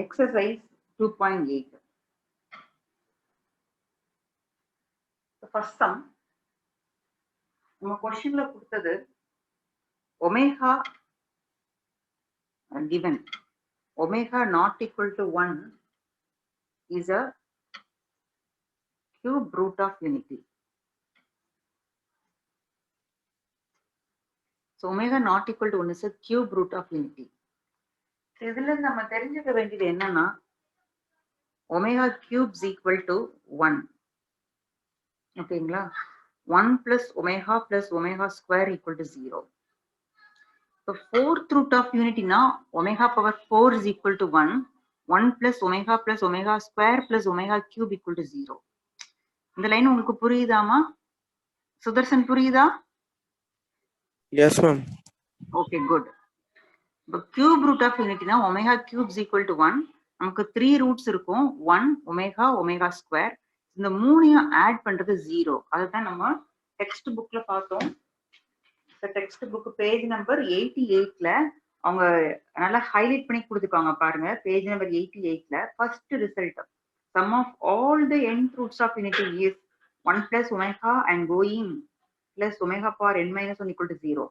exercise 2.8. The first sum, நம்ம questionல கொடுத்தது omega given omega not equal to 1 is a cube root of unity. So omega not equal to 1 is a cube root of unity. இதுல நம்ம தெரிஞ்சுக்க வேண்டியது என்னன்னா omega cube is equal to 1. ஓகேங்களா? 1 plus omega square equal to 0. So fourth root of unity na omega power 4 is equal to 1. 1 plus omega square plus omega cube equal to 0. இந்த line உங்களுக்கு புரியுதாமா? சுதர்சன் புரியுதா? Yes, ma'am. Okay, good. The cube root of unity na omega cube is equal to 1. நமக்கு 3 roots இருக்கும். 1 omega square. இந்த மூணையும் add பண்றது 0. அதுதான் நம்ம டெக்ஸ்ட் புக்ல பார்த்தோம். இந்த டெக்ஸ்ட் புக் பேஜ் நம்பர் 88ல அவங்க நல்லா ஹைலைட் பண்ணி கொடுத்துருக்காங்க பாருங்க. பேஜ் நம்பர் 88ல first result sum of all the nth roots of unity is 1 plus omega and going plus omega power n minus 1 equal to 0.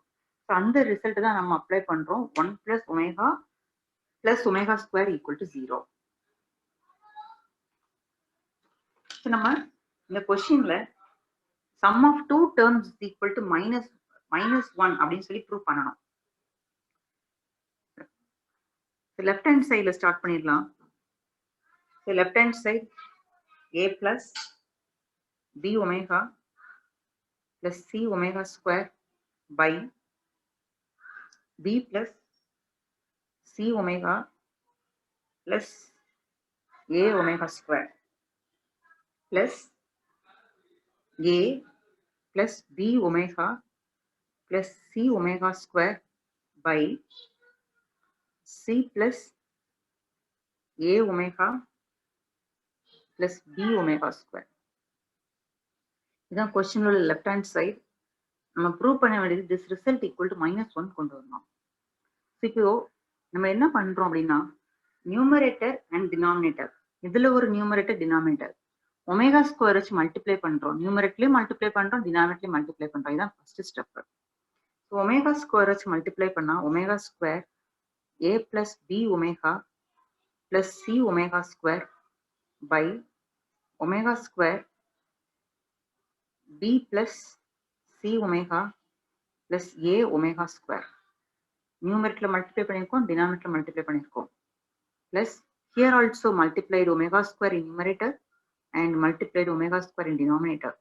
So அந்த ரிசல்ட் தான் நம்ம அப்ளை பண்றோம். 1 plus omega square equal to 0. So நம்ம இந்த கொஸ்டின்ல sum of two terms is equal to minus 1 அப்படின்னு சொல்லி prove பண்ணணும். லெஃப்ட் ஹேண்ட் சைட்ல ஸ்டார்ட் பண்ணிடலாம். Left hand side a plus b omega plus c omega square by b plus c omega plus a omega square plus a plus b omega plus c omega square by c plus a omega plus b omega square. இதான் கொஸ்டினோட left hand side. நம்ம prove பண்ண வேண்டியது this result equal to -1 கொண்டு வரணும். இப்போ நம்ம என்ன பண்றோம் அப்படின்னா நியூமரேட்டர் அண்ட் டினாமினேட்டர், இதுல ஒரு நியூமரேட்டர் டினாமினேட்டர் ஒமேகா ஸ்கொயர் வச்சு மல்டிப்ளை பண்றோம். நியூமரேட்டர்லயும் மல்டிப்ளை பண்றோம், டினாமினேட்டர்லயும் மல்டிப்ளை பண்றோம். இதான் ஃபர்ஸ்ட் ஸ்டெப். ஒமேகா ஸ்கொயர் வச்சு மல்டிப்ளை பண்ணா omega square a plus b omega plus c omega square by omega square b plus c omega plus a omega square. Numerator multiply பண்ணிருக்கோம், denominator multiply பண்ணிருக்கோம். Plus here also multiplied omega square in numerator and multiplied omega square in denominator.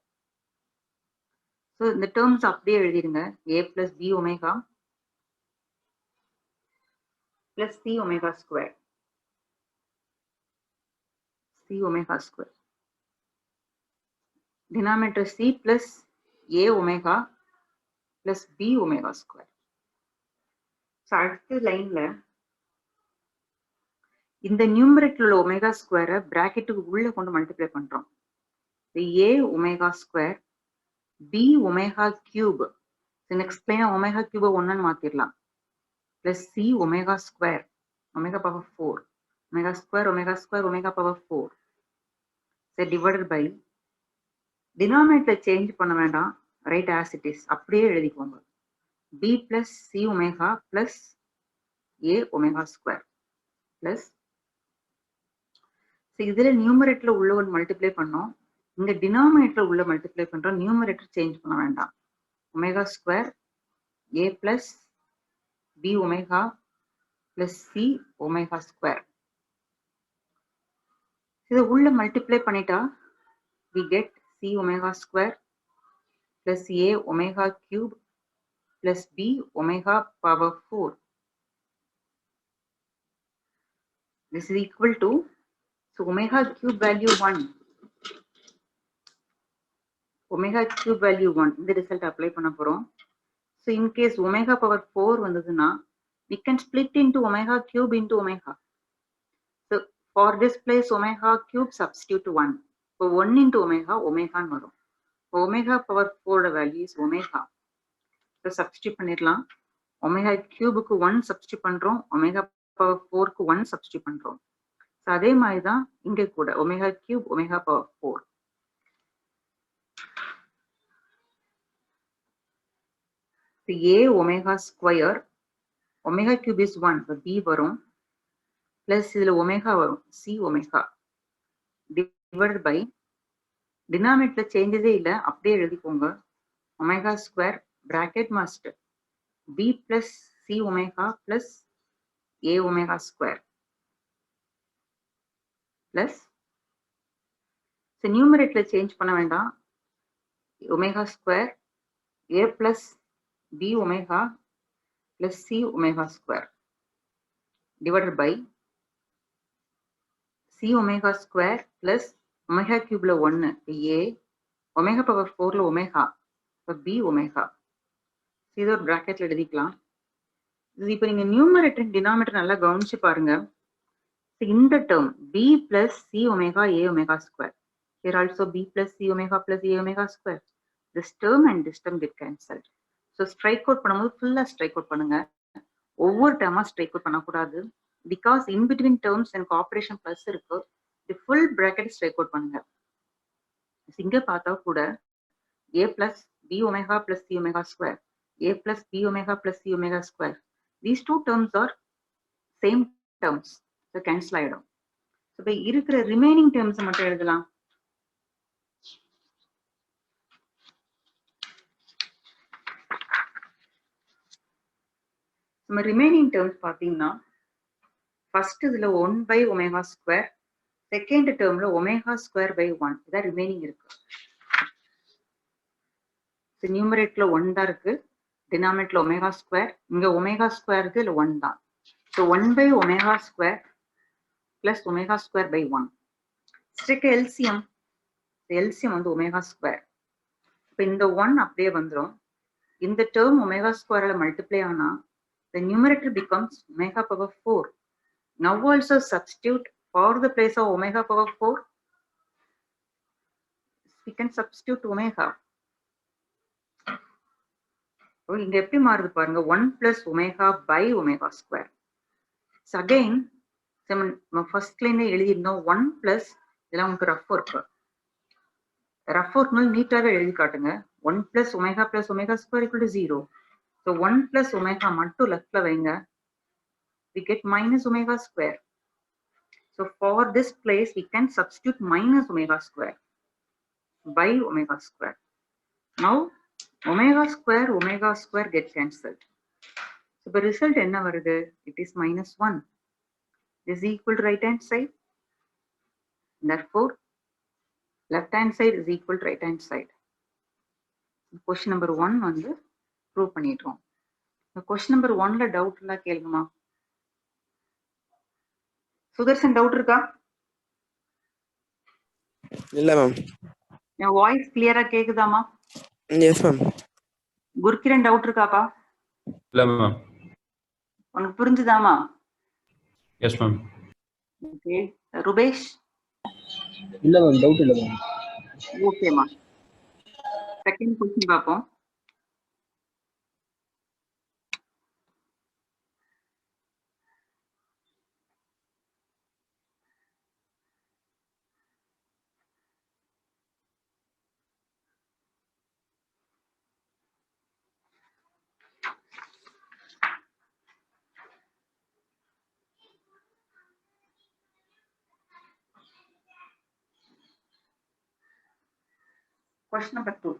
So இந்த terms அப்படியே எழுதிருங்க. a plus b omega plus c omega square. c omega square. Denominator c plus a omega plus b omega square. So அடுத்த லைன்ல இந்த நியூமரேட்டர்ல உள்ள omega ஸ்கொயரை பிராக்கெட்டுக்கு உள்ள கொண்டு multiply பண்றோம். a omega square b omega cube. Next line omega கியூபை 1ன்னு மாத்திரலாம். plus c omega square omega power 4 omega square omega power 4. So divided by denominator change பண்ண வேண்டாம், right as it is அப்படியே எழுதிக்கோங்க. b plus c omega plus a omega square plus இதுல நியூமரேட்டர்ல உள்ள ஒன்று மல்டிப்ளை பண்ணோம், இங்க டினாமினேட்டர் உள்ள மல்டிப்ளை பண்றோம். நியூமரேட்டர் சேஞ்ச் பண்ண வேண்டாம். Omega square a plus b omega plus c omega square. இதை உள்ள மல்டிப்ளை பண்ணிட்டா we get c omega square plus a omega cube plus b omega power 4. This is equal to, so omega cube value 1. Omega cube value 1. இந்த result apply பண்ண போறோம். So in case omega power 4 வந்ததுன்னா we can split into omega cube into omega. So for this place omega cube substitute 1. So 1 into omega ன்னு வரும். Omega power 4 value is omega. So substitute பண்ணிடலாம். omega cube க்கு 1 substitute பண்றோம், omega power 4 க்கு 1 substitute பண்றோம். அதே மாதிரி தான் இங்க கூட omega cube omega power 4. a omega square omega cube is 1, இப்போ b வரும் பிளஸ் இதுல ஒமேகா வரும் c ஒமேகா டிவைடட் பை டினாமினேட்டர்ல சேஞ்சஸே இல்லை, அப்படியே எழுதிக்கோங்க. Omega square bracket must b plus c omega plus a omega square plus நியூமரேட்டர்ல சேஞ்ச் பண்ண வேண்டாம். Omega square a plus b omega plus c omega square divided by c omega square plus omega கியூப்ல 1 a omega power 4ல omega b omega இது ஒரு பிராக்கெட்ல எழுதிக்கலாம். இது இப்போ நீங்க நியூமரேட்டர் டினாமினேட்டர் நல்லா கவனிச்சு பாருங்க. இந்த term b plus c omega a omega square, here also b plus c omega plus a omega square, this term and this term get cancelled. So strike out பண்ணும்போது ஃபுல்லா strike out பண்ணுங்க, ஒவ்வொரு டேர்மா strike out பண்ணக்கூடாது. because in between terms எனக்கு operation plus இருக்கு, the full bracket strike out பண்ணுங்க. இங்க பார்த்தா கூட a plus b omega plus c omega square, a plus b omega plus c omega square, these two terms are same terms, so cancel ஆயிடும். so இப்போ இருக்கிற remaining terms மட்டும் எழுதலாம். நம்ம ரிமைனிங் டேர்ம்ஸ் பார்த்தீங்கன்னா ஃபர்ஸ்ட் இதுல 1 பை ஒமேகா ஸ்கொயர், செகண்ட் டேர்ம்ல omega square by 1 இதான் ரிமைனிங் இருக்கு. நியூமரேட்டர்ல 1 தான் இருக்கு, டினாமினேட்டர்ல ஒமேகா ஸ்கொயர், இங்க ஒமேகா ஸ்கொயர் இருக்கு, இல்ல 1 தான். So 1 by omega square plus omega square by 1. ஸ்ட்ரிக் எல்சிஎம், எல்சிஎம் வந்து ஒமேகா ஸ்கொயர். இப்போ இந்த 1 அப்படியே வந்துடும். இந்த டேர்ம் ஒமேகா ஸ்கொயர்ல மல்டிப்ளை ஆனா the numerator becomes omega power 4. Now also substitute for the place of omega power 4. We can substitute omega. So இங்க எப்படி மாறுது பாருங்க, 1 plus omega by omega square. So again, first line எழுதிருந்தோம் 1 plus, இதெல்லாம் உங்களுக்கு rough work, rough ஒர்க்னால நீட்டாவே எழுதி காட்டுங்க. 1 plus omega plus omega square equal to 0. So 1 plus omega மட்டும் லெஃப்ட்ல வைங்க, we get minus omega square. So for this place we can substitute minus omega square by omega square. Now omega square get cancelled. So the result enna varudhu, it is minus 1. This is equal to right hand side. Therefore left hand side is equal to right hand side. Question number 1 வந்து prove பண்ணிட்டோம். Question number 1ல doubt இருந்தா கேளுங்கம்மா. Sudarshan doubt இருக்கா? இல்ல ma'am. என் voice கிளியரா கேக்குதாமா? Yes ma'am. Gurkiran doubt இருக்காப்பா? இல்ல மேம். உனக்கு புரிஞ்சுதாமா? Yes ma'am. ஓகே. ருபேஷ்? இல்ல மேம், டவுட் இல்ல மேம். ஓகேமா. செகண்ட் क्वेश्चन பாப்போம். Question number 2.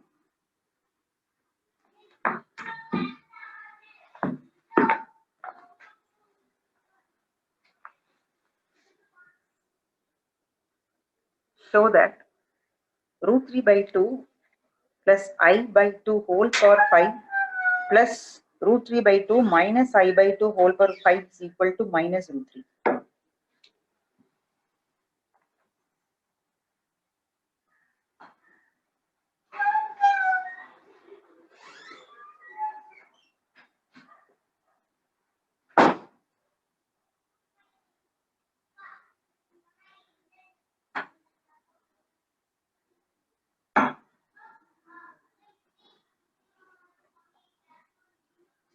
Show that root 3 by 2 plus I by 2 whole power 5 plus root 3 by 2 minus I by 2 whole power 5 is equal to minus root 3.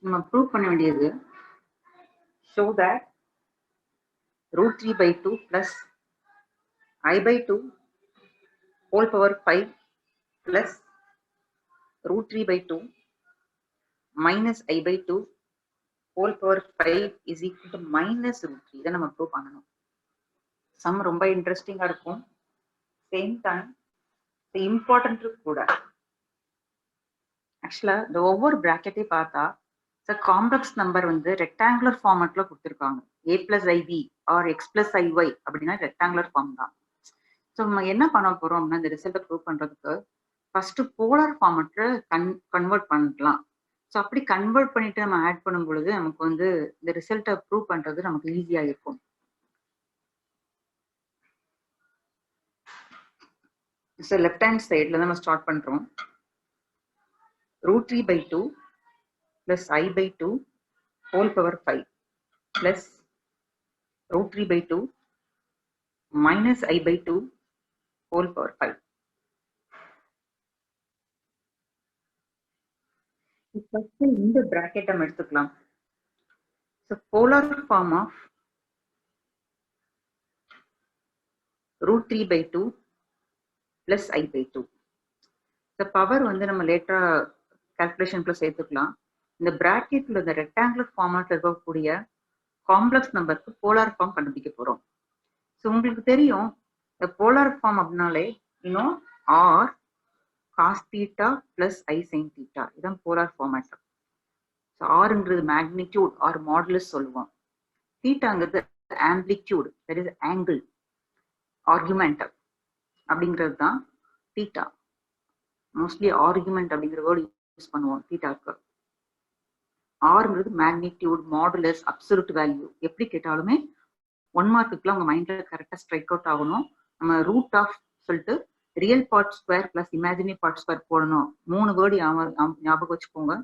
நம்ம prove பண்ண வேண்டியது show that root 3 by 2 plus I by 2 whole power 5 plus root 3 by 2 minus I by 2 whole power 5 is equal to minus root 3. இதை நம்ம prove பண்ணணும். Some ரொம்ப இன்ட்ரெஸ்டிங்கா இருக்கும், same time important கூட. ஆக்சுவலா இந்த ஒவ்வொரு பிராக்கெட்டையும் பார்த்தா காம்ப்ளெக்ஸ் நம்பர் வந்து ரெக்டாங்குலர் ஃபார்மேட்ல கொடுத்துருக்காங்க. a plus ib or x plus iy அப்படின்னா ரெக்டாங்குலர் ஃபார்ம் தான். ஸோ நம்ம என்ன பண்ண போறோம் அப்படின்னா இந்த ரிசல்ட்டை ப்ரூவ் பண்றதுக்கு ஃபர்ஸ்ட் போலார் ஃபார்மேட்ல கன்வெர்ட் பண்ணலாம். ஸோ அப்படி கன்வெர்ட் பண்ணிட்டு நம்ம ஆட் பண்ணும் பொழுது நமக்கு வந்து இந்த ரிசல்ட்டை ப்ரூவ் பண்றது நமக்கு ஈஸியா இருக்கும். ஸோ லெஃப்ட் ஹேண்ட் சைட்ல நம்ம ஸ்டார்ட் பண்றோம். root 3 by 2 plus I by 2 whole power 5 plus root 3 by 2 minus I by 2 whole power 5. First இந்த bracket நம்ம எடுத்துக்கலாம். So polar form of root 3 by 2 plus I by 2. The power வந்து நம்ம லேட்டரா கால்குலேஷன்ல சேர்த்துக்கலாம். இந்த பிராக்கெட்ல இந்த ரெக்டாங்குலர் ஃபார்மேட்ல இருக்கக்கூடிய காம்ப்ளெக்ஸ் நம்பருக்கு போலார் ஃபார்ம் கண்டுபிடிக்க போறோம். ஸோ உங்களுக்கு தெரியும் இந்த போலார் ஃபார்ம் அப்படின்னாலே இன்னும் R cos theta plus I sine theta, இதுதான் போலார் ஃபார்மேட். ஸோ ஆர்ங்கிறது மேக்னிடியூட் ஆர் மாடுலஸ் சொல்லுவோம். தீட்டாங்கிறது amplitude, that is angle, argument அப்படிங்கிறது தான் தீட்டா. மோஸ்ட்லி ஆர்குமெண்ட் அப்படிங்கிற வேர்டு யூஸ் பண்ணுவோம் தீட்டாக்கு. ஆர்ங்கிறது மேக்னிடியூட், மாடுலஸ், அப்சல்யூட் வேல்யூ. எப்படி கேட்டாலுமே 1 மார்க்குக்குலாம் உங்க மைண்ட்ல கரெக்டா ஸ்ட்ரைக் அவுட் ஆகணும். நம்ம ரூட் ஆஃப் சொல்லிட்டு real part square plus imaginary part square போடணும். 3 வேர்டு ஞாபகம் வச்சுக்கோங்க.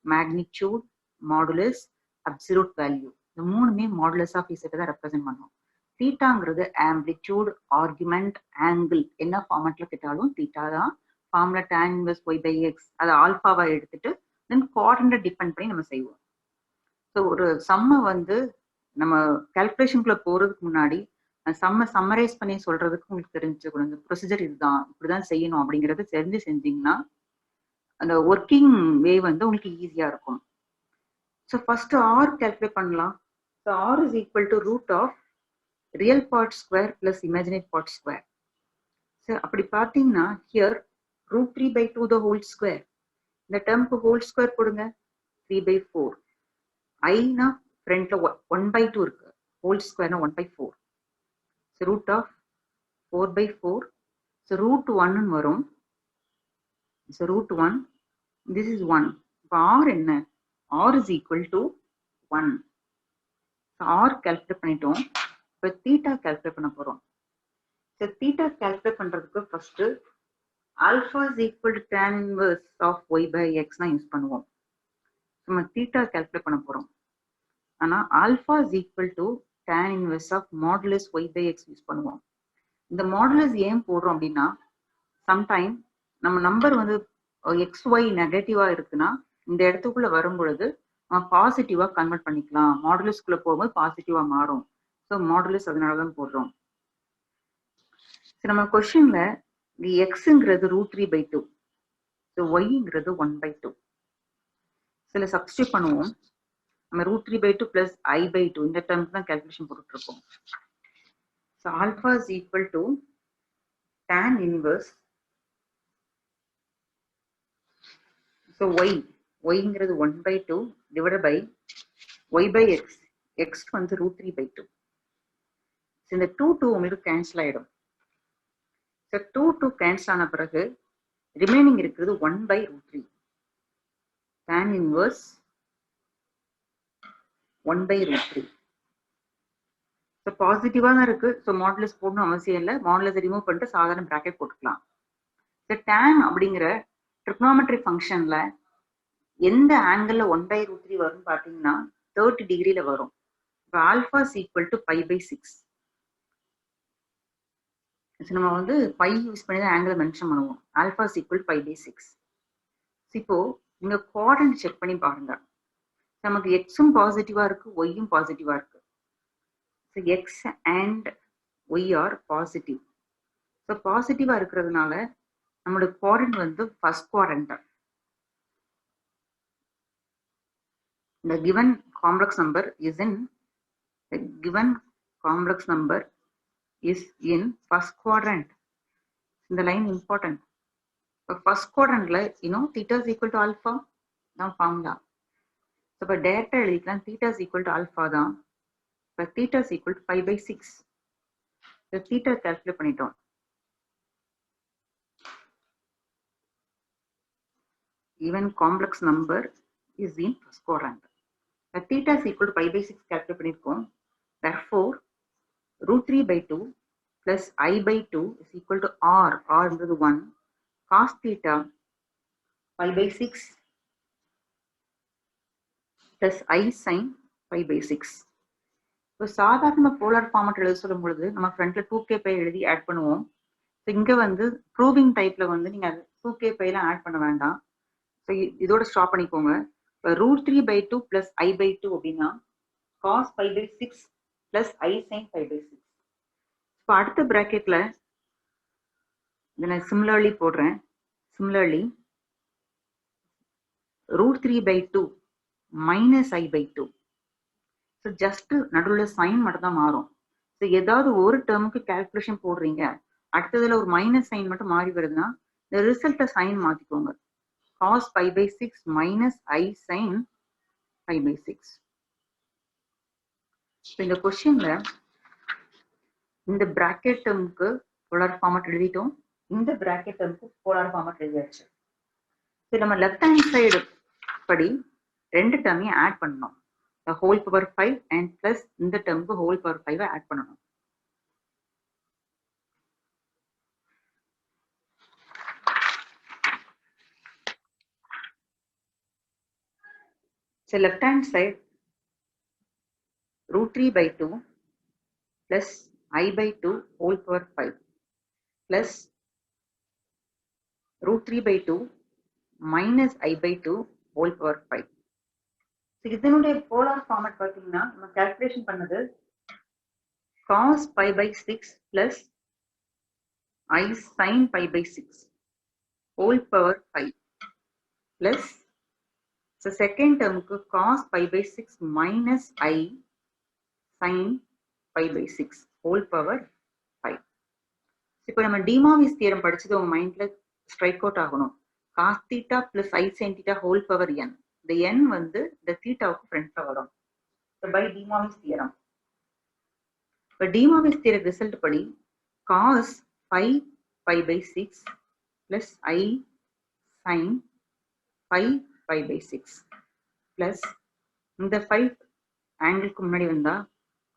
Magnitude, modulus, absolute value. இந்த 3மே மாடுலஸ் ஆஃப் இசட்டை தான் ரெப்ரசென்ட் பண்ணும். தீட்டாங்கிறது ஆம்பிளிடியூட், ஆர்குமெண்ட், ஆங்கிள். என்ன ஃபார்மேட்ல கேட்டாலும் தீட்டா தான். Formula tan inverse y by x அதை ஆல்பாவா எடுத்துட்டு தென் குவாட்ரண்ட்டை டிபெண்ட் பண்ணி நம்ம செய்வோம். ஸோ ஒரு சம்மை வந்து நம்ம கால்குலேஷனுக்குள்ள போறதுக்கு முன்னாடி சம்மை சம்மரைஸ் பண்ணி சொல்றதுக்கு உங்களுக்கு தெரிஞ்சுக்கணும். இந்த ப்ரொசீஜர் இதுதான், இப்படிதான் செய்யணும் அப்படிங்கறது தெரிஞ்சு செஞ்சீங்கன்னா அந்த ஒர்க்கிங் வே வந்து உங்களுக்கு ஈஸியா இருக்கும். ஸோ ஃபர்ஸ்ட் ஆர் கால்குலேட் பண்ணலாம். So r is equal to root of real part square plus imaginary part square. So அப்படி பார்த்தீங்கன்னா here root 3 by 2 the whole square. இந்த டேர்முக்கு ஹோல் ஸ்கொயர் போடுங்க. 3 by 4. ஐனா ஃப்ரண்ட்ல 1 by 2 இருக்கு. ஹோல் ஸ்கொயர்னா 1 by 4. So root of 4 by 4. So root 1 வரும். So root 1. This is 1. இப்போ R என்ன? R is equal to 1. So R calculate பண்ணிட்டோம். இப்போ theta calculate பண்ண போறோம். So theta calculate பண்றதுக்கு first alpha is equal to tan inverse of y by x na use பண்ணுவோம். நம்ம theta calculate பண்ண போறோம். ஆனா alpha is equal to tan inverse of modulus y by x use பண்ணுவோம். இந்த modulus ஏன் போடுறோம் அப்படின்னா சம்டைம் நம்ம நம்பர் வந்து xy நெகட்டிவா இருக்குன்னா இந்த இடத்துக்குள்ள வரும் பொழுது நம்ம பாசிட்டிவா கன்வெர்ட் பண்ணிக்கலாம். மாடுலஸ்குள்ள போகும்போது பாசிட்டிவா மாறும். ஸோ மாடுலஸ் அதனாலதான் போடுறோம். நம்ம கொஸ்டின்ல எக்ஸ்ங்கிறது ரூட் 3 by 2. ஸோ ஒய்ங்கிறது 1 by 2. சில சப்ஸ்டியூட் பண்ணுவோம். நம்ம root 3 by 2 plus I by 2 இந்த டேர்ம்க்கு தான் கால்குலேஷன் போட்டுட்டு இருக்கோம். So alpha is equal to tan inverse. So ஒய்ங்கிறது 1 by 2 divided by Y by X. X வந்து ரூட் 3 by 2. இந்த 2 உங்களுக்கு கேன்சல் ஆயிடும். So 2 கேன்சல் ஆன பிறகு ரிமைனிங் இருக்கிறது 1 by root 3. tan inverse 1 by root 3. So பாசிட்டிவா தான் இருக்கு. ஸோ மாடுலஸ் போடணும் அவசியம் இல்லை. மாடுலஸ் ரிமூவ் பண்ணிட்டு சாதாரண பிராக்கெட் போட்டுக்கலாம். ஸோ tan அப்படிங்கிற ட்ரிக்னாமெட்ரி ஃபங்க்ஷன்ல எந்த ஆங்கிள் 1 by root 3 வரும்னு பார்த்தீங்கன்னா 30 டிகிரில வரும். இப்போ alpha is equal to pi by 6. நம்ம வந்து பை யூஸ் பண்ணி தான் ஆங்கிள் மென்ஷன் பண்ணுவோம். Alpha is equal pi by 6. இப்போ நீங்க குவாட்ரண்ட் செக் பண்ணி பாருங்க. நமக்கு எக்ஸும் பாசிட்டிவா இருக்கு, ஒய்யும் பாசிட்டிவா இருக்கு. So x and y are positive. So பாசிட்டிவா இருக்கிறதுனால நம்மளோட quadrant வந்து first quadrant. The given complex number is in first quadrant. இந்த line important. So first quadrantல theta is equal to alpha தான் formula. So இப்போ டைரக்டா எழுதிக்கலாம் theta is equal to alpha தான். இப்போ theta is equal to 5/6. So theta calculate பண்ணிட்டோம். Even complex number is in first quadrant. The theta is equal to 5/6 calculate பண்ணிருக்கோம். Therefore, √3/2 plus I/2 is equal to R. R is 1. Cos theta 5/6 plus I sin 5/6. இப்போ சாதாரண polar format எழுத சொல்லும் பொழுது நம்ம ஃப்ரண்ட்ல 2k by எழுதி add பண்ணுவோம். இங்க வந்து ப்ரூவிங் டைப்ல வந்து நீங்க 2k பைலாம் ஆட் பண்ண வேண்டாம். ஸோ இதோட ஸ்டாப் பண்ணிக்கோங்க. இப்போ √3/2 plus I/2 அப்படின்னா cos 5/6 plus I sin 5/6. இப்போ அடுத்த பிராக்கெட்ல இதை நான் சிமிலர்லி போடுறேன். Similarly √3/2 minus I/2. So just நடுவில் சைன் மட்டும் தான் மாறும். ஸோ ஏதாவது ஒரு டேர்முக்கு கால்குலேஷன் போடுறீங்க, அடுத்ததுல ஒரு மைனஸ் சைன் மட்டும் மாறி வருதுன்னா இந்த ரிசல்ட்டை sign மாத்திக்கோங்க. cos 5/6 minus I sin 5/6. இந்த கொஸ்டின்ல இந்த பிராக்கெட் டேர்முக்கு போலார் ஃபார்மட் எழுதிட்டோம், இந்த பிராக்கெட் டேர்முக்கு போலார் ஃபார்மட் எழுதியாச்சு. சரி, நம்ம லெஃப்ட் ஹேண்ட் சைடு படி ரெண்டு டேர்மையும் ஆட் பண்ணணும். the whole power 5 and plus இந்த டேர்முக்கு whole power 5 ஆட் பண்ணணும். So left hand side √3/2 plus I/2 whole power 5 plus √3/2 minus I/2 whole power 5. இதனுடைய போலார் ஃபார்மட் பார்த்தீங்கன்னா நம்ம கால்குலேஷன் பண்ணது cos 5/6 plus I sin 5/6 whole power 5 plus second டேர்முக்கு cos 5/6 minus I sin 5/6 whole power 5. இப்போ நம்ம டிமாவிஸ் theorem படிச்சது உங்க மைண்ட்ல ஸ்ட்ரைக் அவுட் ஆகணும். cos theta plus I sin theta whole power n. இந்த n வந்து இந்த தீட்டாவுக்கு ஃப்ரண்ட்ல வரும். By De Moivre's theorem. இப்போ டிமாவிஸ் தியரம் ரிசல்ட் படி cos 5/6 plus I sin 5/6 plus இந்த 5 ஆங்கிளுக்கு முன்னாடி வந்தா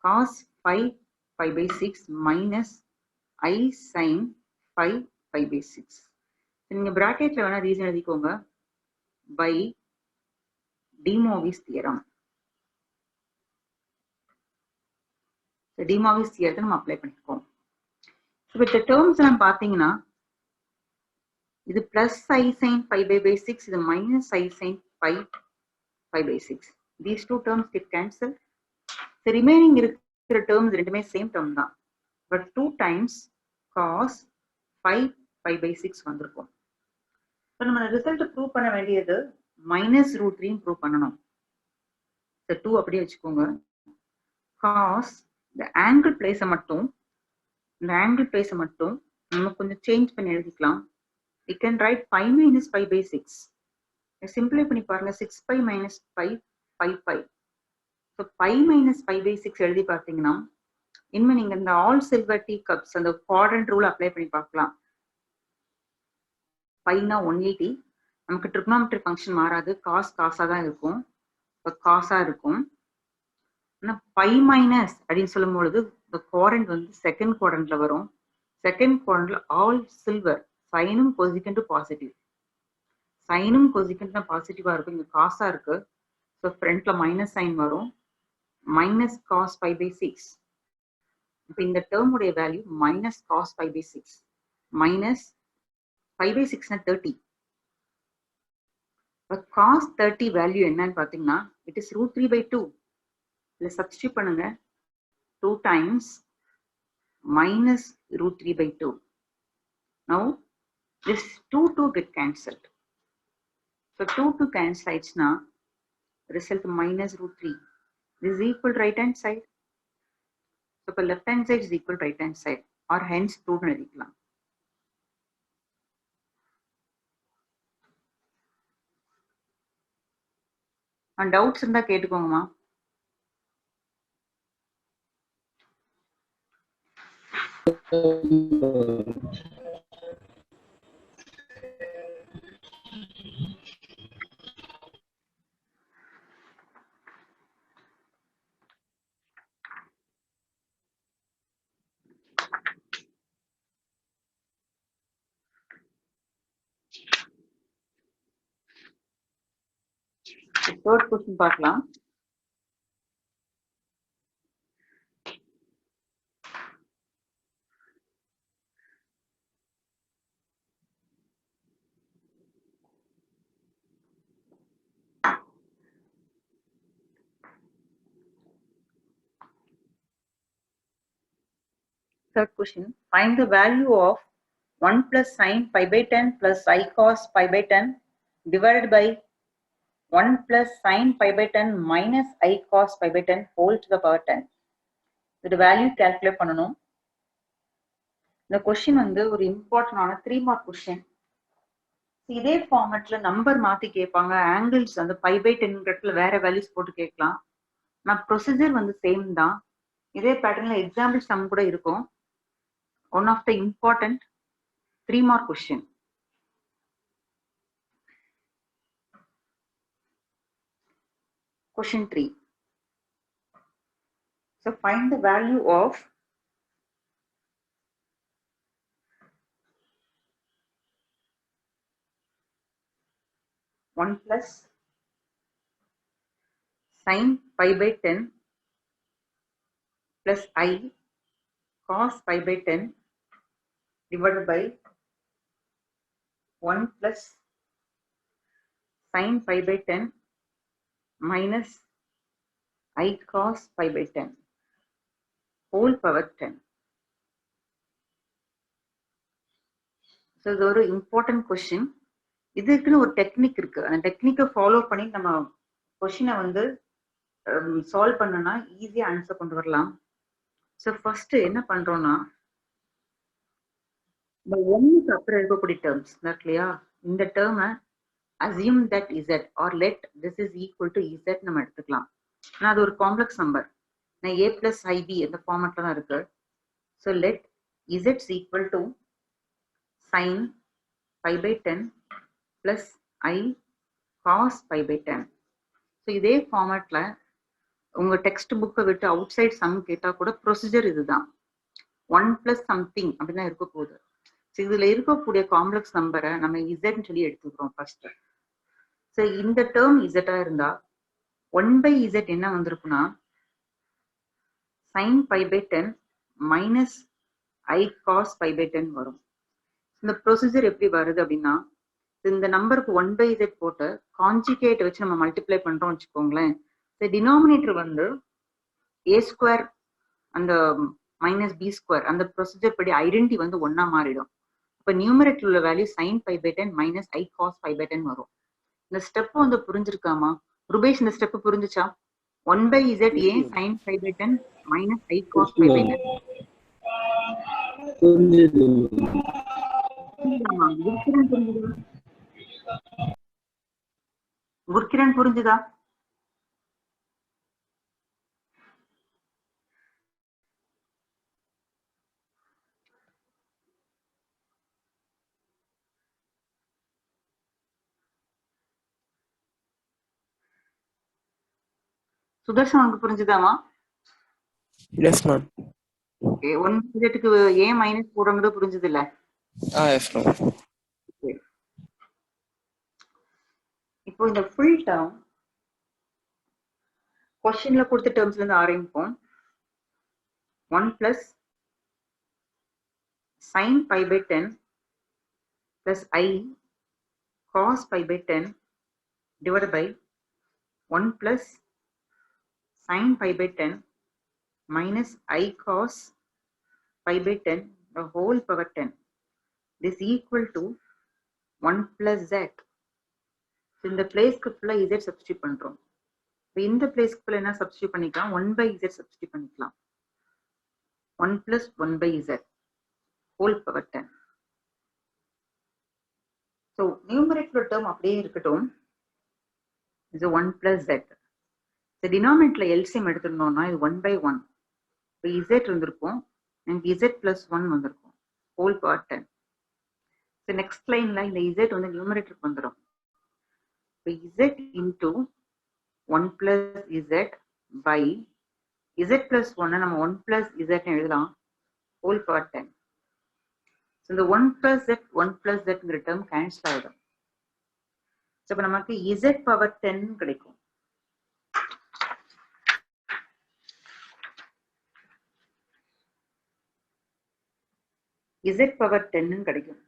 cos 5/6 minus I sin 5/6. நீங்க பிராக்கெட்ல வேணா ரீசன் எழுதிக்கோங்க. By De Moivre's theorem. டிமாவிஸ் தியரத்தை நம்ம அப்ளை பண்ணிருக்கோம். இப்போ இந்த டேர்ம்ஸ் எல்லாம் பாத்தீங்கன்னா இது பிளஸ் I sin 5/6, இது minus I sin 5/6. These two terms get cancelled. The remaining இருக்கிற டேர்ம்ஸ் ரெண்டுமே சேம் டேர்ம் தான். பட் 2 times cos 5/6 வந்திருக்கும். இப்போ நம்ம ரிசல்ட் ப்ரூவ் பண்ண வேண்டியது -√3 ப்ரூவ் பண்ணணும். இந்த 2 அப்படியே வச்சுக்கோங்க. cos இந்த ஆங்கிள் பிளேஸை மட்டும் நம்ம கொஞ்சம் சேஞ்ச் பண்ணி எழுதிக்கலாம். We can write 5 minus 5/6. சிம்பிளை பண்ணி பாருங்க. 6π minus 5 5π. So 5 minus 5/6 எழுதி பார்த்தீங்கன்னா இனிமே நீங்க இந்த ஆல் சில்வர் டீ கப்ஸ் அந்த குவாட்ரண்ட் ரூல் அப்ளை பண்ணி பார்க்கலாம். 5னா 180. நமக்கு ட்ரிக்னாமெட்ரி ஃபங்க்ஷன் மாறாது. காஸா தான் இருக்கும். இப்போ காஸா இருக்கும். ஆனால் 5 மைனஸ் அப்படின்னு சொல்லும் பொழுது இந்த குவாட்ரண்ட் வந்து செகண்ட் குவாட்ரண்ட்ல வரும். செகண்ட் குவாட்ரண்ட்ல ஆல் சில்வர். சைனும் கொசிகண்டும் பாசிட்டிவ். சைனும் கொசிகண்டும் பாசிட்டிவா இருக்கும். இங்க காஸா இருக்கு. ஸோ ஃப்ரண்ட்ல மைனஸ் சைன் வரும். Minus cos 5/6. இப்போ இந்த டேர்முடைய வேல்யூ மைனஸ் cos 5/6. மைனஸ் 5/6னா 30. இப்போ cos 30 வேல்யூ என்னன்னு பார்த்தீங்கன்னா இட் இஸ் √3/2. இதில் சப்ஸ்டியூட் பண்ணுங்க. 2 times minus root 3 by 2. Now this 2 get cancelled. So 2 cancels now. Result minus root 3. This is equal to right hand side. So for left hand side is equal to right hand side, or hence proved எழுதிக்கலாம். Doubts இருந்தா கேட்டுக்கோங்கம்மா. Third question பார்க்கலாம். Third question, find the value of 1 plus sin pi by 10 plus I cos pi by 10 divided by 1 plus sin pi by 10 minus I cos pi by 10 whole to the power 10. The value calculate பண்ணனும். இந்த question வந்து ஒரு இம்பார்ட்டன்டான 3 mark question. இதே ஃபார்மட்ல number மாத்தி கேட்பாங்க. Angles அந்த by by 10 வேற வேல்யூஸ் போட்டு கேட்கலாம். நான் ப்ரொசீஜர் வந்து சேம் தான். இதே பேட்டர்ன்ல எக்ஸாம்பிள் சம் கூட இருக்கும். One of the important 3 mark question. Question 3. So find the value of one plus sin pi by 10 plus I cos pi by 10 divided by 1 plus sin pi by 10 minus I cos pi by 10 whole power 10. So இது ஒரு important question. இதுக்குன்னு ஒரு technique இருக்கு. அந்த டெக்னிக்கை follow பண்ணி நம்ம கொஸ்டினை வந்து சால்வ் பண்ணனா ஈஸியா ஆன்சர் கொண்டு வரலாம். ஸோ ஃபர்ஸ்ட் என்ன பண்றோம்னா, இந்த ஒன்னுக்கு அப்புறம் இருக்கக்கூடிய டேர்ம்ஸ் இல்லையா, இந்த டேர்மை assume that z or let this is equal to z நம்ம எடுத்துக்கலாம். ஆனால் அது ஒரு காம்ப்ளெக்ஸ் நம்பர். நான் a plus ib அந்த ஃபார்மட்ல தான் இருக்கு. So let z is equal to sin pi by 10 plus I cos pi by 10. So இதே ஃபார்மட்ல உங்க டெக்ஸ்ட் புக்கை விட்டு அவுட் சைட் சம் கேட்டா கூட ப்ரொசீஜர் இதுதான். 1 plus something அப்படிதான் இருக்க போகுது. ஸோ இதுல இருக்கக்கூடிய காம்ப்ளெக்ஸ் நம்பரை நம்ம இசட்னு சொல்லி எடுத்துக்கிறோம் ஃபர்ஸ்ட். ஸோ இந்த டேர்ம் இசட்டா இருந்தா 1 by z என்ன வந்திருக்குன்னா sin pi by 10 minus I cos pi by 10 வரும். இந்த ப்ரொசீஜர் எப்படி வருது அப்படின்னா, இந்த நம்பருக்கு 1 by z போட்டு கான்ஜுகேட் வச்சு நம்ம மல்டிப்ளை பண்றோம் வச்சுக்கோங்களேன். டினாமினேட்டர் வந்து a ஸ்கொயர் அந்த மைனஸ் பி ஸ்கொயர் அந்த ப்ரொசீஜர் படி ஐடென்டி வந்து ஒன்னா மாறிடும். இப்போ நியூமரேட்டர் உள்ள value sin pi by 10 minus I cos pi by 10 வரும். இந்த ஸ்டெப் வந்து புரிஞ்சிருக்காமா ருபேஷ்? இந்த ஸ்டெப் புரிஞ்சுச்சா? 1 by z ஏன் sin pi by 10 minus I cos pi by 10? குர்கிரன் புரிஞ்சுதா? சுதர்ஷன் உனக்கு புரிஞ்சுதாமா? Yes, ma'am. ஓகே, 1 க்கு ஏன் மைனஸ் போடுறது புரிஞ்சது இல்ல? Yes, ma'am. இப்போ இந்த ஃபுல் டேர்ம் क्वेश्चनல கொடுத்த டேர்ம்ஸ்ல இருந்து ஆரம்பிப்போம். 1 plus sin pi by 10 plus I cos pi by 10 divided by 1 plus sin pi by 10 minus I cos pi by 10 the whole power 10. This equal to 1 plus z. So in the place ku fulla z substitute பண்றோம். இப்போ இந்த பிளேஸ்க்கு full என்ன substitute பண்ணிக்கலாம் 1 by z substitute பண்ணிக்கலாம். 1 plus 1 by z whole power 10. So numerator term அப்படியே இருக்கட்டும். இது 1 plus z. So denominatorல LCM எடுத்துட்டோம்னா இது 1 by 1. இப்போ z இருந்திருக்கும். நமக்கு z plus 1 வந்திருக்கும். whole power 10. So next lineல இந்த z வந்து numeratorக்கு வந்துரும். இப்போ z into 1 plus z by z plus 1 நம்ம 1 plus z எழுதலாம். whole power 10. So இந்த 1 plus z ங்கிற term cancel ஆயிடும். So இப்போ நமக்கு z power 10 கிடைக்கும். z power 10 கிடைக்கும்.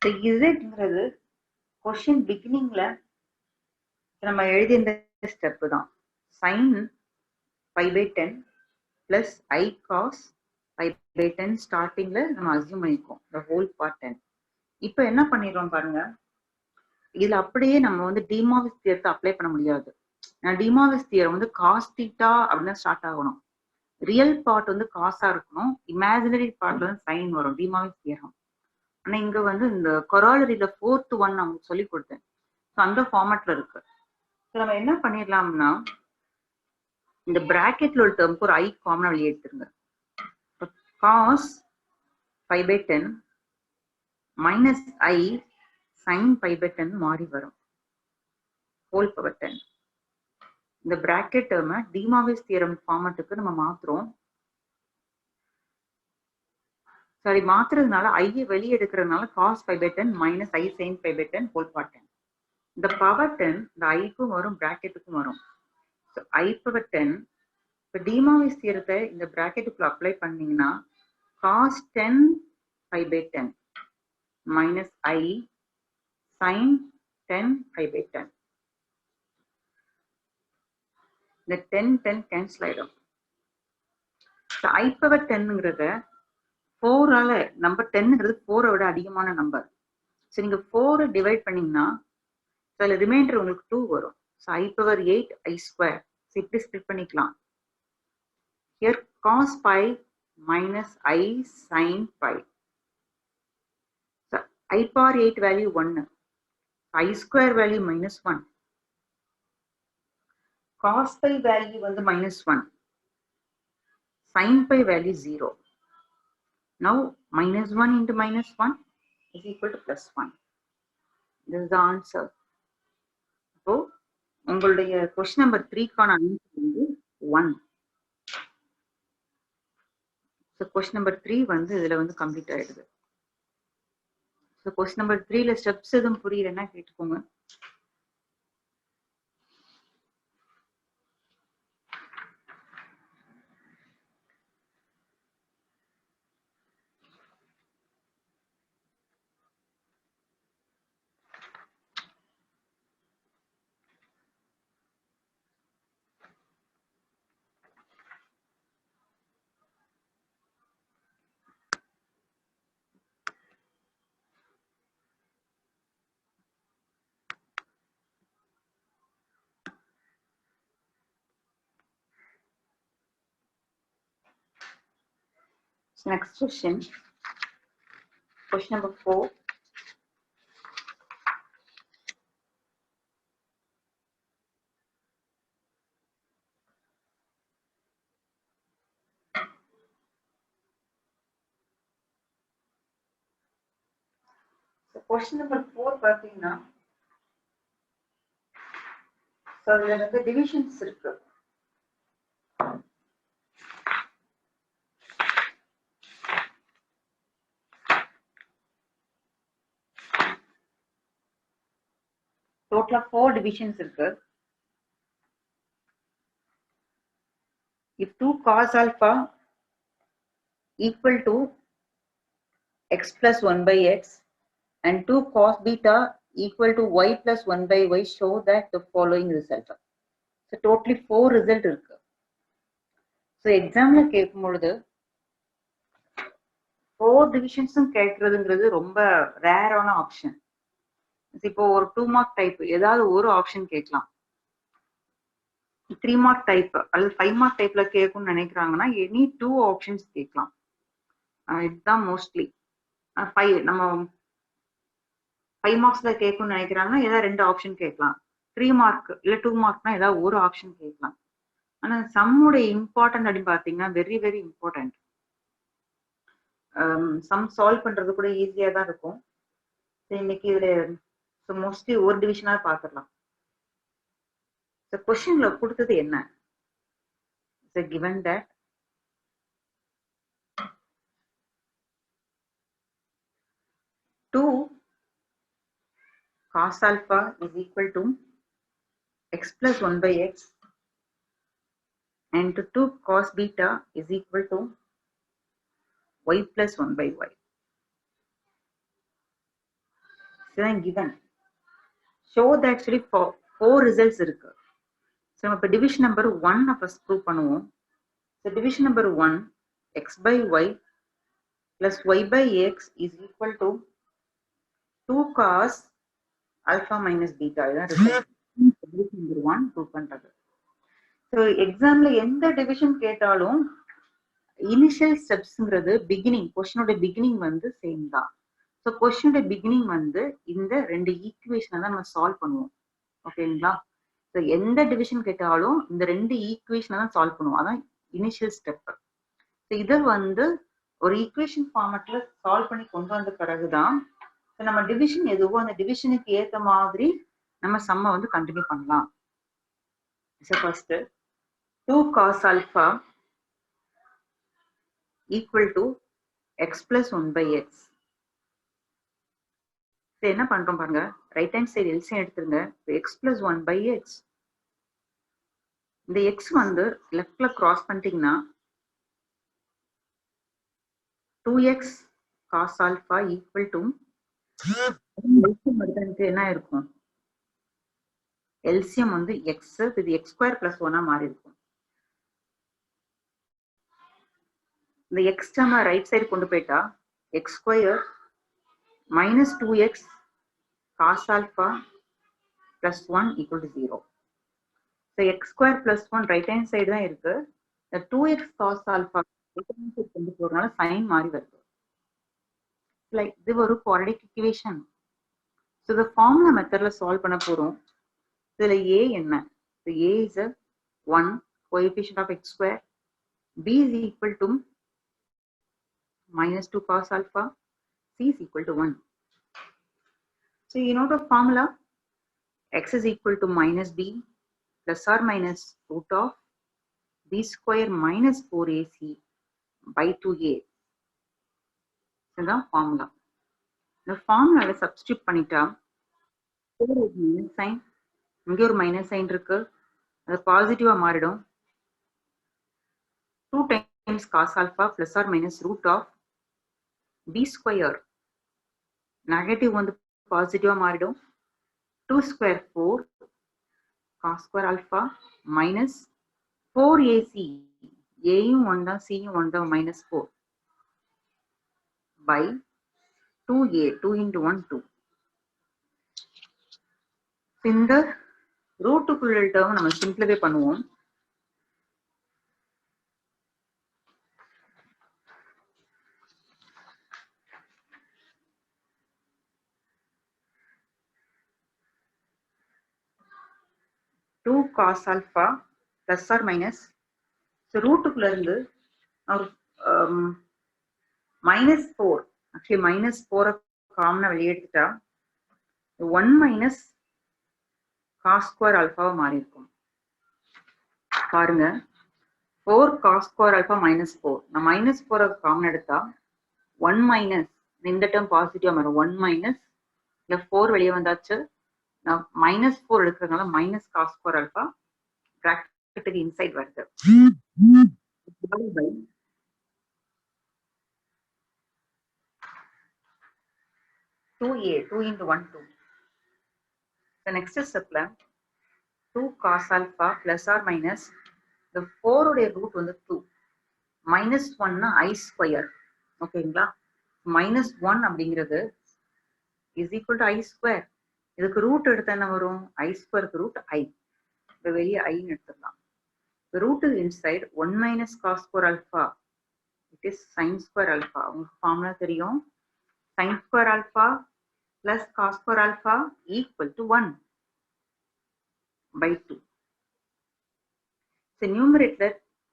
So zங்கிறது question beginningல நம்ம எழுதிய இந்த ஸ்டெப் தான். sin pi by 10 plus I cos pi by 10 ஸ்டார்டிங்ல நம்ம அஸ்யூம் பண்ணிருக்கோம் the whole part 10. இப்போ என்ன பண்ணிடுறோம் பாருங்க, இதுல அப்படியே நம்ம வந்து டிமாவிஸ் தியரத்தை அப்ளை பண்ண முடியாது. டிமாவிஸ் தியரம் வந்து காஸ் தீட்டா அப்படின்னு ஸ்டார்ட் ஆகணும். ரியல் பார்ட் வந்து காசா இருக்கணும், இமேஜினரி பார்ட்ல வந்து சைன் வரும் டிமாவிஸ் தியரம். ஆனா இங்க வந்து இந்த கொராலரியில 4th 1 நான் உங்களுக்கு சொல்லி கொடுத்தேன். ஸோ அந்த ஃபார்மேட்ல இருக்கு. ஸோ நம்ம என்ன பண்ணிடலாம்னா இந்த பிராக்கெட்ல ஒரு டேர்முக்கு ஒரு ஐ காமனா வெளியே எடுத்துருங்க. Cos pi by 10 minus I sine pi by 10 மாறி வரும் ஹோல் பவர் 10. இந்த பிராக்கெட் டேர்மை டிமாவிஸ் தியரம் ஃபார்மேட்டுக்கு நம்ம மாத்துறோம். சரி, மாத்துறதுனால ஐயை வெளியே எடுக்கிறதுனால cos pi by 10 minus I sine pi by 10 whole power 10. இந்த பவர் 10 இந்த ஐக்கும் வரும் பிராக்கெட்டுக்கும் வரும். ஸோ ஐ பவர் 10 இப்போ டிமாவிஸ் தியரத்தை இந்த பிராக்கெட்டுக்குள்ள அப்ளை பண்ணீங்கன்னா cos 10 pi by 10 minus I sine 10 pi by 10. இந்த 10 கேன்சல் ஆயிடும். ஐ பவர் 10ங்கிறத 4ஆல நம்பர் 10ங்கிறது 4 விட அதிகமான நம்பர். ஸோ நீங்க 4 டிவைட் பண்ணீங்கன்னா அதில் ரிமைண்டர் உங்களுக்கு 2 வரும். So I power 8 I square. So இப்படி ஸ்பிளிட் பண்ணிக்கலாம். Here cos pi minus I sine pi. I power 8 value 1, I square value minus 1, cos pi value வந்து minus 1, sine pi value 0. Now minus 1 into minus 1 is equal to plus 1. This is the answer. So, உங்களுடைய question number 3க்கான answer வந்து 1. So, question number 3 வந்து இதுல வந்து complete ஆயிடுது. So, question number 3ல steps எதுவும் புரியலன்னா கேட்டுக்கோங்க. Next question, question number 4. So question number 4 பார்த்தீங்கன்னா, so இதுல வந்து divisions இருக்கு. Total of 4 divisions இருக்கு. If 2 cos alpha equal to x plus 1 by x and 2 cos beta equal to y plus 1 by y, show that the following result. So totally 4 result இருக்கு. So எக்ஸாம்ல கேட்கும் பொழுது 4 டிவிஷன்ஸும் கேட்கறதுங்கிறது ரொம்ப ரேரான option. இப்போ ஒரு 2 mark type ஏதாவது ஒரு ஆப்ஷன் கேட்கலாம். 3 மார்க் டைப் அல்லது 5 மார்க் டைப்ல கேட்கணும்னு நினைக்கிறாங்கன்னா எனி 2 ஆப்ஷன்ஸ் கேட்கலாம். இதுதான் மோஸ்ட்லி 5 நம்ம 5 மார்க்ஸ்ல கேட்கணும்னு நினைக்கிறாங்கன்னா ஏதாவது 2 ஆப்ஷன் கேட்கலாம். 3 மார்க் இல்ல 2 மார்க்னா ஏதாவது ஒரு ஆப்ஷன் கேட்கலாம். ஆனா சம்முடைய இம்பார்ட்டன்ட் அப்படின்னு பாத்தீங்கன்னா very very important. Some solve பண்றது கூட ஈஸியா தான் இருக்கும். இன்னைக்கு இதுல மோஸ்ட்லி ஒரு டிவிஷனா பாத்துடலாம். கொஸ்டின்ல கொடுத்தது என்ன? given that two cos alpha is equal to x plus 1 by x and 2 cos beta is equal to y plus 1 by y. Then given show that actually four results இருக்கு. So நம்ம division number 1 first prove பண்ணுவோம். So division number 1 x by y plus y by x is equal to 2 cos alpha minus beta. இதான் result. Division number 1 prove பண்றது. So examல எந்த division கேட்டாலும் initial ஸ்டெப்ஸ்ங்கிறது beginning கொஸ்டினோட beginning வந்து same தான். So கொஸ்டினோட beginning வந்து இந்த 2 ஈக்குவேஷனை தான் நம்ம சால்வ் பண்ணுவோம். ஓகேங்களா? ஸோ எந்த டிவிஷன் கேட்டாலும் இந்த 2 ஈக்குவேஷனை தான் சால்வ் பண்ணுவோம். அதான் இனிஷியல் ஸ்டெப். ஸோ இதை வந்து ஒரு ஈக்குவேஷன் ஃபார்மேட்ல சால்வ் பண்ணி கொண்டு வந்த பிறகுதான் நம்ம டிவிஷன் எதுவோ அந்த டிவிஷனுக்கு ஏற்ற மாதிரி நம்ம சம்மை வந்து கண்டினியூ பண்ணலாம். So first 2 cos alpha equal to x plus 1 by x. என்ன பண்றோம் பாருங்க, ரைட் ஹேண்ட் சைடு எல்சிஎம் எடுத்துருங்க. x plus 1 by x. இந்த x வந்து லெஃப்ட்ல கிராஸ் பண்ணிட்டீங்கன்னா 2x cos alpha equal to என்ன இருக்கும்? எல்சிஎம் வந்து x, இது x ஸ்கொயர் பிளஸ் 1 மாறி இருக்கும். இந்த x டேர்மை ரைட் சைடு கொண்டு போயிட்டா x square minus 2x cos alpha plus 1 equal to 0. So x square plus 1 right hand side தான் இருக்கு. The 2x cos alpha right hand side கொண்டு போறதுனால சைன் மாறி வருது. Like இது ஒரு quadratic equation. So the formula மெத்தட்ல சால்வ் பண்ண போறோம். இதுல a என்ன? So a is a 1 coefficient of x square. b is equal to minus 2 cos alpha. c is equal to 1. So you know the formula, x is equal to minus b plus or minus root of b square minus 4ac by 2a. இதுதான் formula. இந்த formula substitute பண்ணிட்டா minus sign, இங்க ஒரு minus sign இருக்கு, அது பாசிட்டிவா மாறிடும். 2 times cos alpha plus or minus root of b square, negative வந்து பாசிட்டிவா மாறிடும். 2 square 4 cos square alpha minus 4ac, aயும் 1 தான் cயும் 1 தான் minus 4 by 2a, 2 into 1 2. இந்த ரூட்டுக்குள்ள டேர்ம் நம்ம சிம்பிளிஃபை பண்ணுவோம். Two cos alpha plus R minus, ரூட்டுக்குள்ள இருந்து minus 4, actually minus 4 காமனா வெளியே எடுத்துட்டா 1 minus cos square alpha மாறி இருக்கும். பாருங்க 4 cos square alpha minus 4, நான் minus 4 காமன் எடுத்தா 1 minus, இந்த டேர்ம் பாசிட்டிவா மாறும். 1 minus இல்ல 4 வெளியே வந்தாச்சு, நான் minus 4 எடுக்கிறதுனால minus cos square alpha பிராக்கெட்டுக்கு இன்சைட் வருது. 2a, 2 into 1 2. The next step 2 cos alpha plus or minus the 4 உடைய root வந்து 2. -1 I ஸ்கொயர். ஓகேங்களா? -1 அப்படிங்கிறது is equal to I square. இதுக்கு ரூட் எடுத்தா என்ன வரும்? I ஸ்கொயருக்கு ரூட் I. இப்போ வெளியே ஐன்னு எடுத்துடலாம். The root is inside 1 minus cos square alpha. It is sin square alpha. உங்களுக்கு ஃபார்முலா தெரியும். Sin square alpha plus cos square alpha equal to 1 by 2. So numerator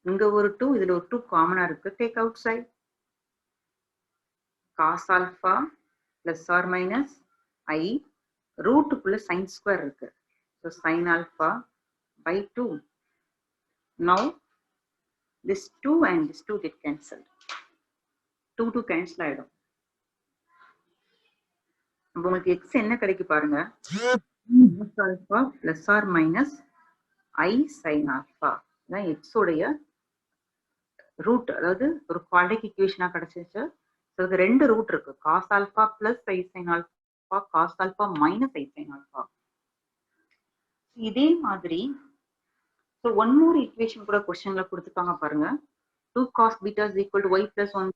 இங்க ஒரு 2, இதுல ஒரு 2 காமனா இருக்கு. Take outside. Cos alpha plus or minus I ரூட்டுக்குள்ள sin square இருக்கு. So sin alpha by 2. Now this 2 and this 2 get cancelled. 2 cancel ஆயிடும். அப்ப உங்களுக்கு x என்ன கிடைக்கு பாருங்க. cos alpha plus or minus I sin alpha. இதான் x உடைய root, அதாவது ஒரு குவாட்ரிக் ஈக்குவேஷனா கிடைச்சிருச்சு. ஸோ இது 2 ரூட் இருக்கு. cos alpha plus I sin alpha, cos alpha minus I sin alpha. இதே மாதிரி ஸோ ஒன் மோர் ஈக்குவேஷன் கூட கொஸ்டின்ல கொடுத்துருக்காங்க பாருங்க. 2 cos beta is equal to y plus 1.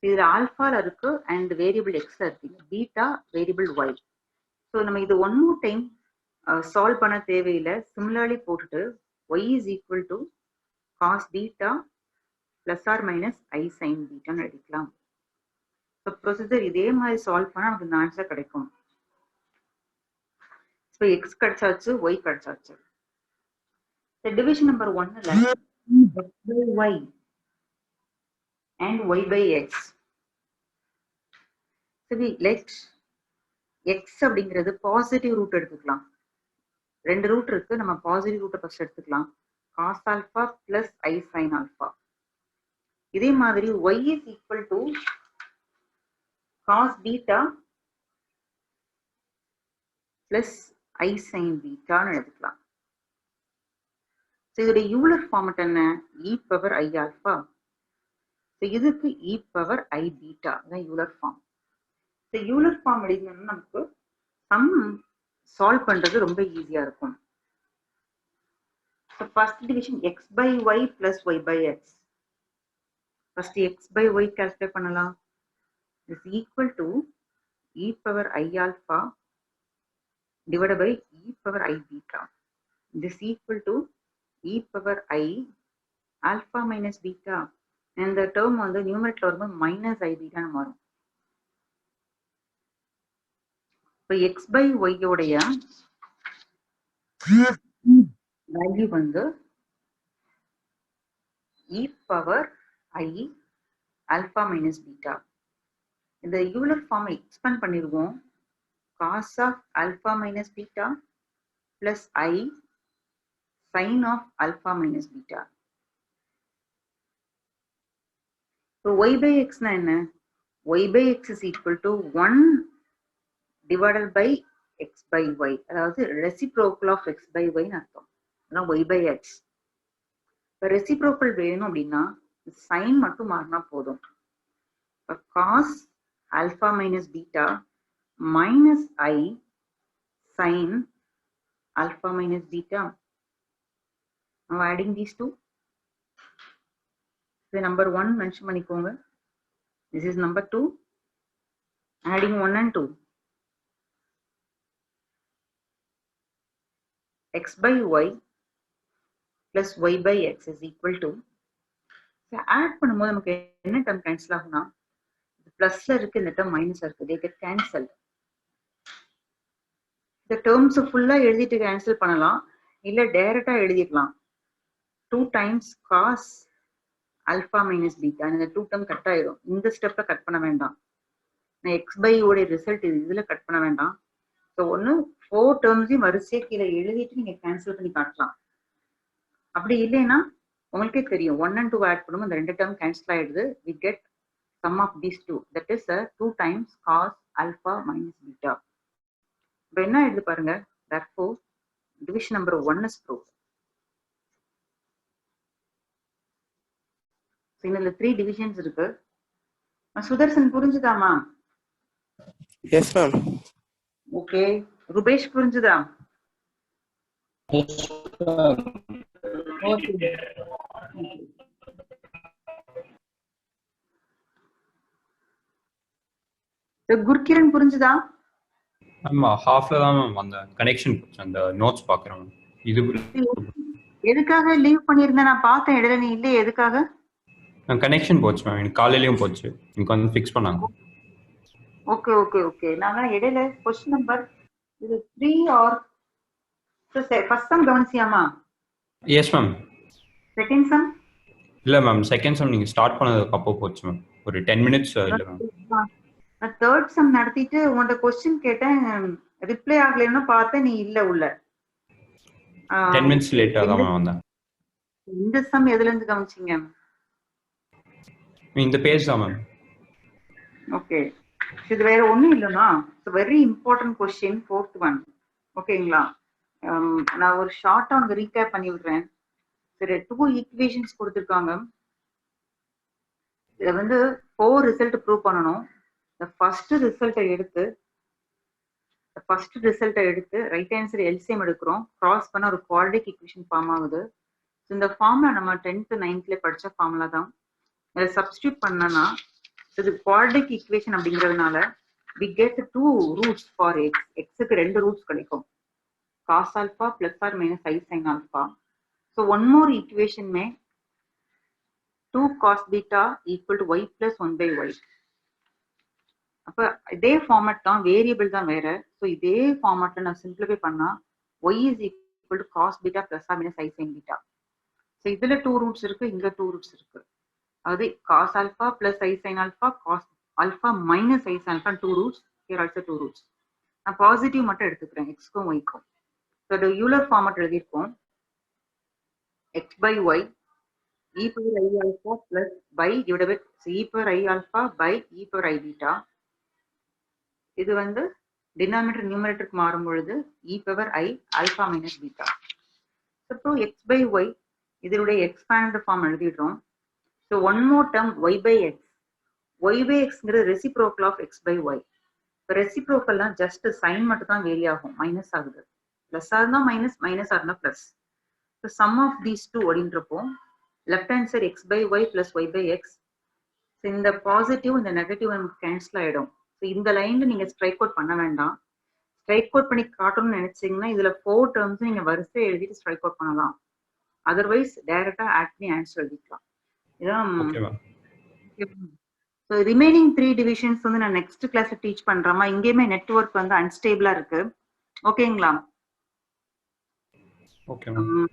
இதுல ஆல்பால இருக்கு அண்ட் வேரியபிள் எக்ஸ் இருக்கு, பீட்டா வேரியபிள் ஒய். ஸோ நம்ம இது ஒன் மோர் டைம் சால்வ் பண்ண தேவையில்லை. சிமிலர்லி போட்டுட்டு Y is equal to cos beta plus R minus I sine பீட்டான்னு எடுக்கலாம். ஸோ ப்ரொசீஜர் இதே மாதிரி சால்வ் பண்ணால் நமக்கு இந்த ஆன்சர் கிடைக்கும். ஸோ எக்ஸ் கிடைச்சாச்சு, ஒய் கிடைச்சாச்சு. டிவிஷன் நம்பர் 1ல x by y and y by x. சரி, let x அப்படிங்கிறது பாசிட்டிவ் ரூட் எடுத்துக்கலாம். 2 ரூட் இருக்கு, நம்ம பாசிட்டிவ் ரூட்டை ஃபர்ஸ்ட் எடுத்துக்கலாம். cos alpha plus I sin alpha. இதே மாதிரி y is equal to cos beta plus I sin beta ன்னு எடுத்துக்கலாம். இதோடைய யூலர் ஃபார்மட் என்ன? e power I alpha. இதுக்கு e பவர் I பீட்டா தான் யூலர் ஃபார்ம். யூலர் ஃபார்ம் எடுக்கணும்னா நமக்கு சம் சால்வ் பண்றது ரொம்ப ஈஸியா இருக்கும். First division x by y plus y by x. First x by y calculate பண்ணலாம். Is equal to e power I alpha divided by e power I beta. This equal to e power I alpha minus beta. And the term on the numerator வரும்போது minus I beta மாறும். இப்போ x by y உடைய value வந்து e power I alpha minus beta. இந்த Euler form expand பண்ணிடுவோம். cos of alpha minus beta plus I sin of alpha minus beta. So y by x na enna? Y by x is equal to 1 divided by x by y. அதாவது reciprocal of x by y ன்னு அர்த்தம். அதான் y by x. இப்போ reciprocal வேணும் அப்படின்னா sin மட்டும் மாறினா போதும். இப்போ cos alpha minus beta minus I sin alpha minus beta. Now adding these two. So number 1 mention பண்ணிக்கோங்க. This is number 2. Adding 1 and 2. X by y plus y by x is equal to. So add பண்ணும்போது நமக்கு என்ன term cancel ஆகும்னா பிளஸ்ல இருக்கு, இந்த term மைனஸ்ல இருக்கு. They get cancelled. இந்த terms ஃபுல்லா எழுதிட்டு கேன்சல் பண்ணலாம், இல்ல டைரக்டா எழுதிக்கலாம். 2 times cos alpha minus beta. இந்த 2 term கட் ஆயிடும். இந்த ஸ்டெப்ல கட் பண்ண வேண்டாம். நான் x by y உடைய ரிசல்ட் இதுல கட் பண்ண வேண்டாம். ஸோ ஒன்று 4 டேர்ம்ஸையும் வரிசையை கீழே எழுதிட்டு நீங்க கேன்சல் பண்ணி காட்டலாம். அப்படி இல்லைன்னா உங்களுக்கே தெரியும் 1 and 2 ஆட் பண்ணும்போது அந்த 2 டேர்ம் கேன்சல் ஆயிடுது. we get sum of these two, that is 2 times cos alpha minus beta. இப்போ என்ன எழுது பாருங்க. therefore division number 1 is proved. இதுல 3 divisions இருக்கு. சுதர்சன் புரிஞ்சுதாமா? Yes, ma'am. ஓகே. ரூபேஷ் புரிஞ்சுதா? Yes, ma'am. குர்கிரன் புரிஞ்சுதா? மேம் ஹாஃப்ல தான் மேம் அந்த கனெக்ஷன் போச்சு, அந்த நோட்ஸ் பார்க்குறேன் மேம். இது எதுக்காக லீவ் பண்ணியிருந்தேன் நான் பார்த்தேன் இடையில, நீ இல்லையே எதுக்காக? கனெக்ஷன் போச்சு மேம், எனக்கு காலையிலயும் போச்சு, எனக்கு வந்து ஃபிக்ஸ் பண்ணாங்க. Okay okay okay. நான் இடையில கொஸ்டின் நம்பர் இது 3 ஆர் ஃபர்ஸ்ட் சம் கவனிச்சியாமா? Yes ma'am. செகண்ட் சம் இல்லை மேம், செகண்ட் சம் நீங்கள் ஸ்டார்ட் பண்ணதுக்கு அப்போ போச்சு மேம், ஒரு 10 மினிட்ஸ் இல்லை மேம். நான் தேர்ட் சம் நடத்திட்டு உன்கிட்ட கொஸ்டின் கேட்டேன், ரிப்ளை ஆகலைன்னு பார்த்தேன், நீ இல்ல உள்ள. 10 மினிட்ஸ் லேட்டாக தான் மேம் வந்தேன். இந்த சம் எதுல இருந்து கவனிச்சீங்க? இந்த பேஜ் தான் மேம். ஓகே, இது வேற ஒண்ணும் இல்லைன்னா very important question, fourth one. ஓகேங்களா? நான் ஒரு ஷார்ட்டா உனக்கு ரீகேப் பண்ணி விடுறேன். சரி, 2 ஈக்குவேஷன்ஸ் கொடுத்துருக்காங்க. இதை வந்து 4 ரிசல்ட் ப்ரூவ் பண்ணணும். இந்த ஃபர்ஸ்ட் ரிசல்ட்டை எடுத்து ரைட் ஆன்சர் எல்சிஎம் எடுக்கிறோம், கிராஸ் பண்ண ஒரு குவாட்ரிக் ஈக்குவேஷன் ஃபார்ம் ஆகுது. இந்த ஃபார்ம்ல நம்ம 10th 9th படிச்ச ஃபார்முலா தான். இதை சப்ஸ்டியூட் பண்ணனா இது குவாட்ரிக் ஈக்குவேஷன் அப்படிங்கிறதுனால we get 2 roots for x. xக்கு 2 roots கிடைக்கும், cos alpha plus or minus I sin alpha. So one more equation में 2 cos beta equal to y plus 1 by y. அப்ப இதே ஃபார்மேட் தான், வேரியபிள் தான் வேற. ஸோ இதே ஃபார்மேட்ல நான் சிம்பிளிஃபை பண்ணா y is equal to cos beta plus or minus I sin beta. So இதுல 2 ரூட்ஸ் இருக்கு, இங்க 2 ரூட்ஸ் இருக்கு. அதாவது cos alpha plus I sin alpha, cos alpha minus I sin alpha, 2 roots. Here also 2 roots. நான் positive மட்டும் எடுத்துக்கிறேன் எக்ஸ்க்கும் ஒய்க்கும். So Euler format எழுதியிருக்கோம், x by y e power I alpha plus by divided with e power I alpha by e power I beta. இது வந்து denominator நியூமரேட்டருக்கு மாறும் பொழுது e power I alpha minus beta. So x by y இதனுடைய expand form எழுதிடுறோம். So one more term y by x. y by xங்கிறது reciprocal of x by y. இப்போ ரெசிப்ரோக்கல்னா just sign மட்டும் தான் வேரி ஆகும், மைனஸ் ஆகுது. பிளஸ்ஸாக இருந்தால் மைனஸ், மைனஸாக இருந்தால் plus. So sum of these two அப்படின்றப்போ left hand side x by y plus y by x. So இந்த பாசிட்டிவ் இந்த நெகட்டிவ் நமக்கு கேன்சல் ஆகிடும். ஸோ இந்த லைனில் நீங்கள் ஸ்ட்ரைக் அவுட் பண்ண வேண்டாம். ஸ்ட்ரைக் அவுட் பண்ணி காட்டணும்னு நினைச்சீங்கன்னா இதுல 4 டேர்ம்ஸ் நீங்க வரிசையை எழுதிட்டு ஸ்ட்ரைக் அவுட் பண்ணலாம். அதர்வைஸ் டைரக்டா ஆட் பண்ணி ஆன்சர் எழுதிக்கலாம். இதான். ஸோ ரிமைனிங் 3 டிவிஷன்ஸ் வந்து நான் நெக்ஸ்ட் கிளாஸ்ல டீச் பண்றேமா. இங்கேயுமே நெட்வொர்க் வந்து அன்ஸ்டேபிளா இருக்கு. ஓகேங்களா? Okay ma'am.